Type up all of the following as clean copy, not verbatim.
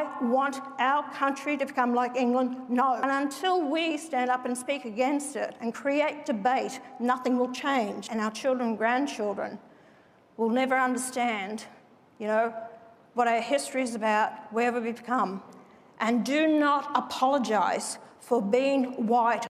I want our country to become like England? No. And until we stand up and speak against it and create debate, nothing will change. And our children and grandchildren will never understand, you know, what our history is about, where we've become. And do not apologise for being white.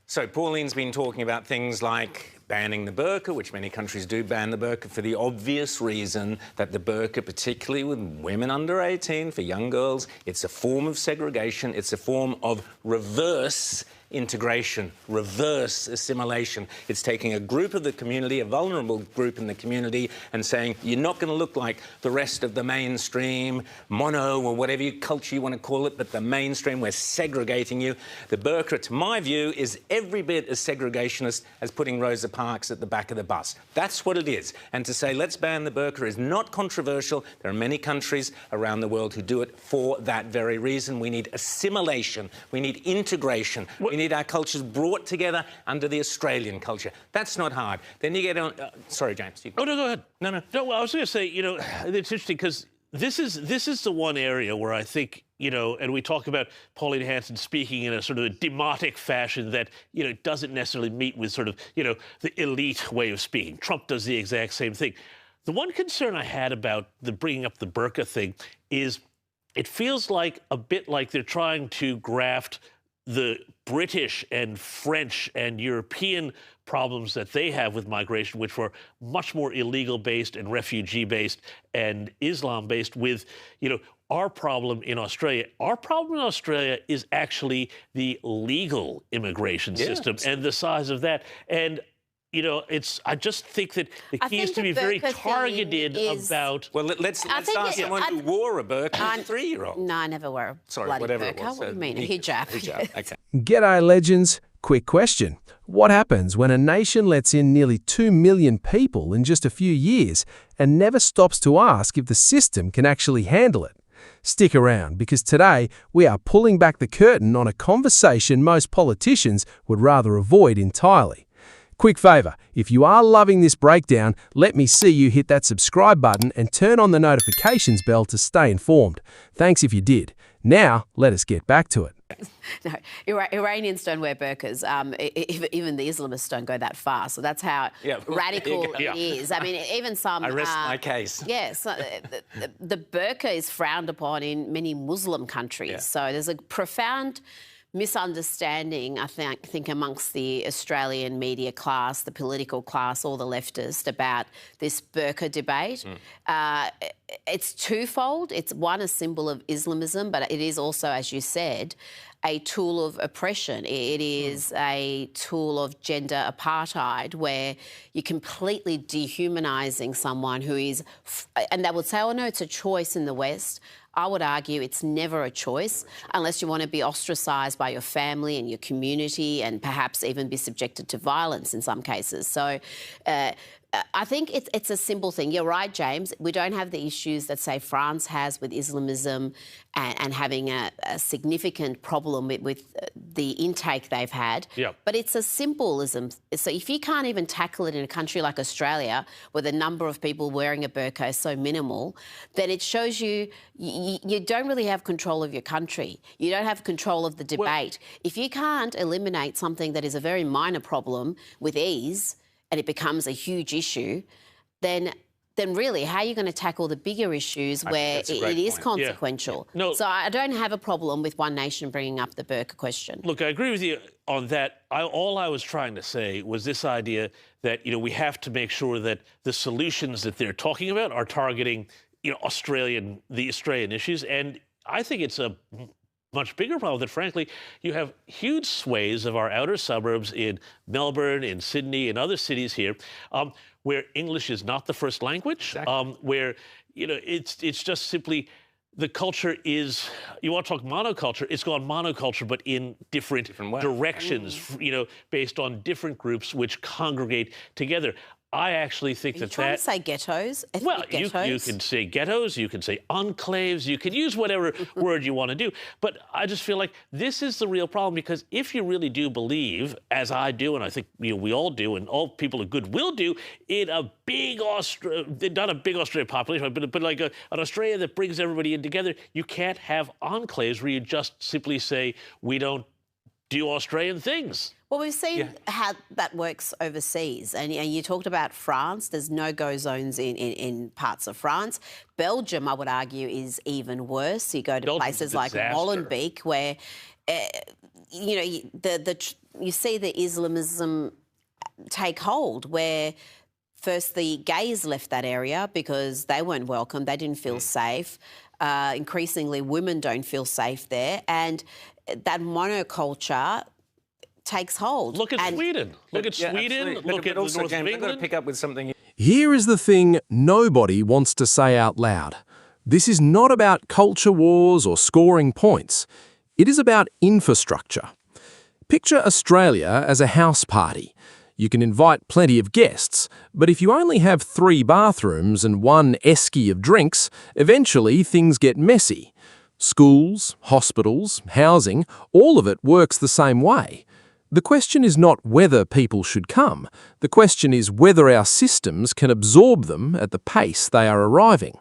So Pauline's been talking about things like banning the burqa, which many countries do ban the burqa for the obvious reason that the burqa, particularly with women under 18, for young girls, it's a form of segregation, it's a form of reverse integration, reverse assimilation. It's taking a group of the community, a vulnerable group in the community, and saying, you're not going to look like the rest of the mainstream, mono, or whatever culture you want to call it, but the mainstream, we're segregating you. The burqa, to my view, is every bit as segregationist as putting Rosa Parks at the back of the bus. That's what it is. And to say, let's ban the burqa is not controversial. There are many countries around the world who do it for that very reason. We need assimilation. We need integration. We need our cultures brought together under the Australian culture. That's not hard. Then you get on... sorry, James. Oh, no, go ahead. No. No, well, I was going to say, you know, it's interesting because this is the one area where I think, you know, and we talk about Pauline Hanson speaking in a sort of a demotic fashion that, you know, doesn't necessarily meet with sort of, you know, the elite way of speaking. Trump does the exact same thing. The one concern I had about the bringing up the burqa thing is it feels like a bit like they're trying to graft the British and French and European problems that they have with migration, which were much more illegal-based and refugee-based and Islam-based, with, you know, our problem in Australia. Our problem in Australia is actually the legal immigration system and the size of that. And you know, I just think that the key is to be very targeted about... Well, let's ask someone who wore a burqa as a 3-year-old. No, I never wore a bloody burqa. What do you mean? A hijab. Okay. G'day, legends. Quick question. What happens when a nation lets in nearly 2 million people in just a few years and never stops to ask if the system can actually handle it? Stick around, because today we are pulling back the curtain on a conversation most politicians would rather avoid entirely. Quick favour, if you are loving this breakdown, let me see you hit that subscribe button and turn on the notifications bell to stay informed. Thanks if you did. Now, let us get back to it. No, Iranians don't wear burqas. Even the Islamists don't go that far. So that's how radical it is. I mean, even some... I rest my case. Yes. The burqa is frowned upon in many Muslim countries. Yeah. So there's a profound misunderstanding, I think, amongst the Australian media class, the political class, all the leftists, about this burqa debate. It's twofold. It's, one, a symbol of Islamism, but it is also, as you said, a tool of oppression. It is a tool of gender apartheid, where you're completely dehumanising someone who is... And they would say, oh, no, it's a choice in the West. I would argue it's never a choice unless you want to be ostracised by your family and your community and perhaps even be subjected to violence in some cases. So I think it's a simple thing. You're right, James. We don't have the issues that, say, France has with Islamism and having a significant problem with the intake they've had. Yep. But it's a symbolism. So if you can't even tackle it in a country like Australia, where the number of people wearing a burqa is so minimal, then it shows you don't really have control of your country. You don't have control of the debate. If you can't eliminate something that is a very minor problem with ease, and it becomes a huge issue, then really, how are you going to tackle the bigger issues where it is consequential? Yeah. No. So I don't have a problem with One Nation bringing up the burqa question. Look, I agree with you on that. All I was trying to say was this idea that, you know, we have to make sure that the solutions that they're talking about are targeting, you know, the Australian issues. And I think it's a much bigger problem that, frankly, you have huge swathes of our outer suburbs in Melbourne, in Sydney, and other cities here, where English is not the first language, where, you know, it's just simply the culture is, you want to talk monoculture, it's gone monoculture, but in different directions, you know, based on different groups which congregate together. I actually think Are you trying to say ghettos? Ethnic ghettos? You can say ghettos, you can say enclaves, you can use whatever word you want to do. But I just feel like this is the real problem, because if you really do believe, as I do, and I think we all do, and all people of goodwill do, in a big not a big Australian population, but like an Australia that brings everybody in together, you can't have enclaves where you just simply say, we don't do Australian things. Well, we've seen how that works overseas. And you talked about France. There's no-go zones in parts of France. Belgium, I would argue, is even worse. You go to places like Molenbeek where, you see the Islamism take hold, where first the gays left that area because they weren't welcome. They didn't feel safe. Increasingly, women don't feel safe there. And that monoculture takes hold. Look at Sweden. Look at Sweden. Look at the north of England. I've got to pick up with something. Here is the thing nobody wants to say out loud. This is not about culture wars or scoring points. It is about infrastructure. Picture Australia as a house party. You can invite plenty of guests, but if you only have 3 bathrooms and 1 esky of drinks, eventually things get messy. Schools, hospitals, housing, all of it works the same way. The question is not whether people should come. The question is whether our systems can absorb them at the pace they are arriving.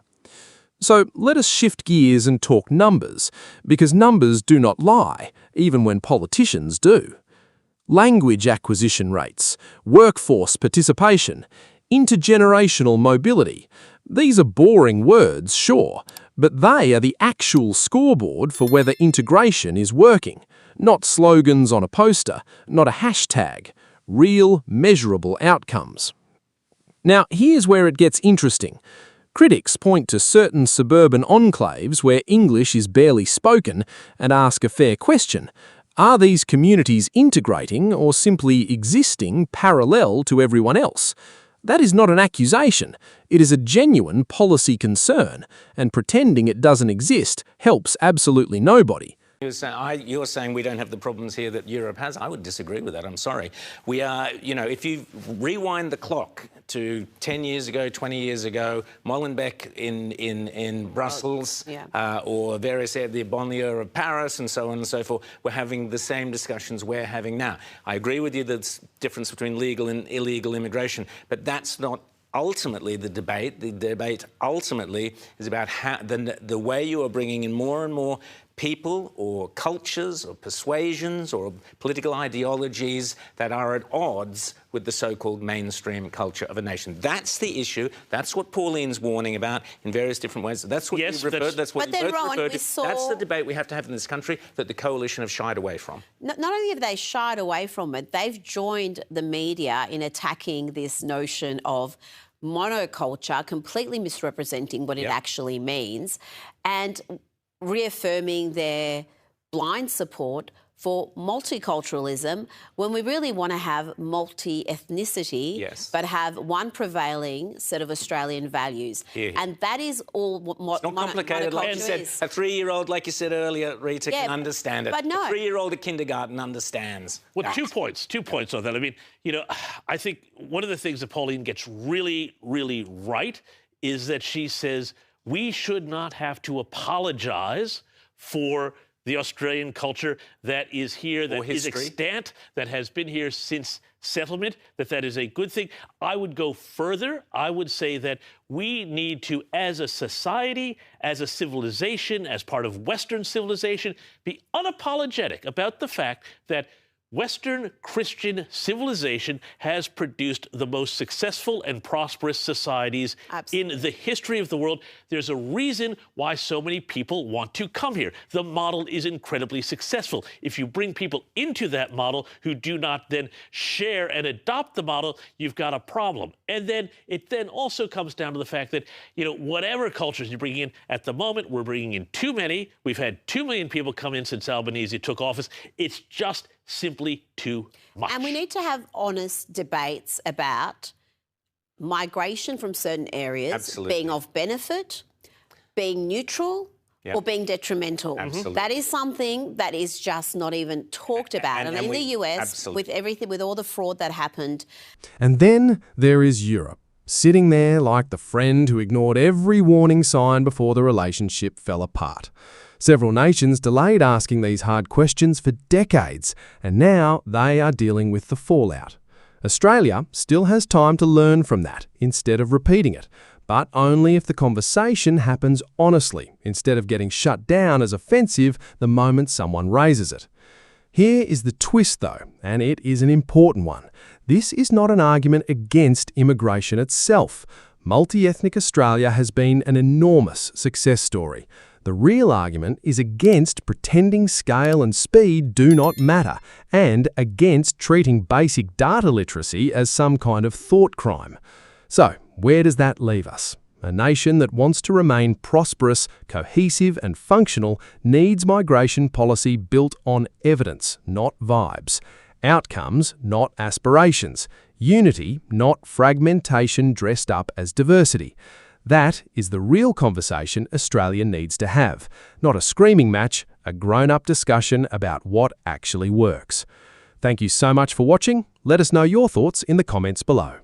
So let us shift gears and talk numbers, because numbers do not lie, even when politicians do. Language acquisition rates, workforce participation, intergenerational mobility. These are boring words, sure, but they are the actual scoreboard for whether integration is working. Not slogans on a poster, not a hashtag. Real, measurable outcomes. Now, here's where it gets interesting. Critics point to certain suburban enclaves where English is barely spoken and ask a fair question. Are these communities integrating or simply existing parallel to everyone else? That is not an accusation. It is a genuine policy concern, and pretending it doesn't exist helps absolutely nobody. You're saying we don't have the problems here that Europe has. I would disagree with that. I'm sorry. We are, if you rewind the clock to 10 years ago, 20 years ago, Molenbeek in Brussels, or various the banlieue of Paris and so on and so forth, we're having the same discussions we're having now. I agree with you that there's a difference between legal and illegal immigration, but that's not ultimately the debate. The debate ultimately is about how the way you are bringing in more and more people or cultures or persuasions or political ideologies that are at odds with the so-called mainstream culture of a nation. That's the issue. That's what Pauline's warning about in various different ways. That's what you've referred. That's what you both referred to. That's the debate we have to have in this country that the coalition have shied away from. Not only have they shied away from it, they've joined the media in attacking this notion of monoculture, completely misrepresenting what it actually means, and reaffirming their blind support for multiculturalism when we really want to have multi-ethnicity, but have one prevailing set of Australian values. And that is all what it's not complicated, like you said. A 3-year-old, like you said earlier, Rita, can understand it. But no. A 3-year-old at kindergarten understands. Well, 2 points on that. I mean, I think one of the things that Pauline gets really, really right is that she says we should not have to apologise for the Australian culture that is here, that is extant, that has been here since settlement, that is a good thing. I would go further. I would say that we need to, as a society, as a civilization, as part of Western civilization, be unapologetic about the fact that Western Christian civilization has produced the most successful and prosperous societies in the history of the world. There's a reason why so many people want to come here. The model is incredibly successful. If you bring people into that model who do not then share and adopt the model, you've got a problem. And then it then also comes down to the fact that, whatever cultures you bring in, at the moment, we're bringing in too many. We've had 2 million people come in since Albanese took office. It's just simply too much. And we need to have honest debates about migration from certain areas being of benefit, being neutral, or being detrimental. Absolutely. That is something that is just not even talked about. And in the US, absolutely. with everything, with all the fraud that happened. And then there is Europe, sitting there like the friend who ignored every warning sign before the relationship fell apart. Several nations delayed asking these hard questions for decades, and now they are dealing with the fallout. Australia still has time to learn from that instead of repeating it, but only if the conversation happens honestly, instead of getting shut down as offensive the moment someone raises it. Here is the twist though, and it is an important one. This is not an argument against immigration itself. Multi-ethnic Australia has been an enormous success story. The real argument is against pretending scale and speed do not matter, and against treating basic data literacy as some kind of thought crime. So, where does that leave us? A nation that wants to remain prosperous, cohesive and functional needs migration policy built on evidence, not vibes. Outcomes, not aspirations. Unity, not fragmentation dressed up as diversity. That is the real conversation Australia needs to have, not a screaming match, a grown-up discussion about what actually works. Thank you so much for watching. Let us know your thoughts in the comments below.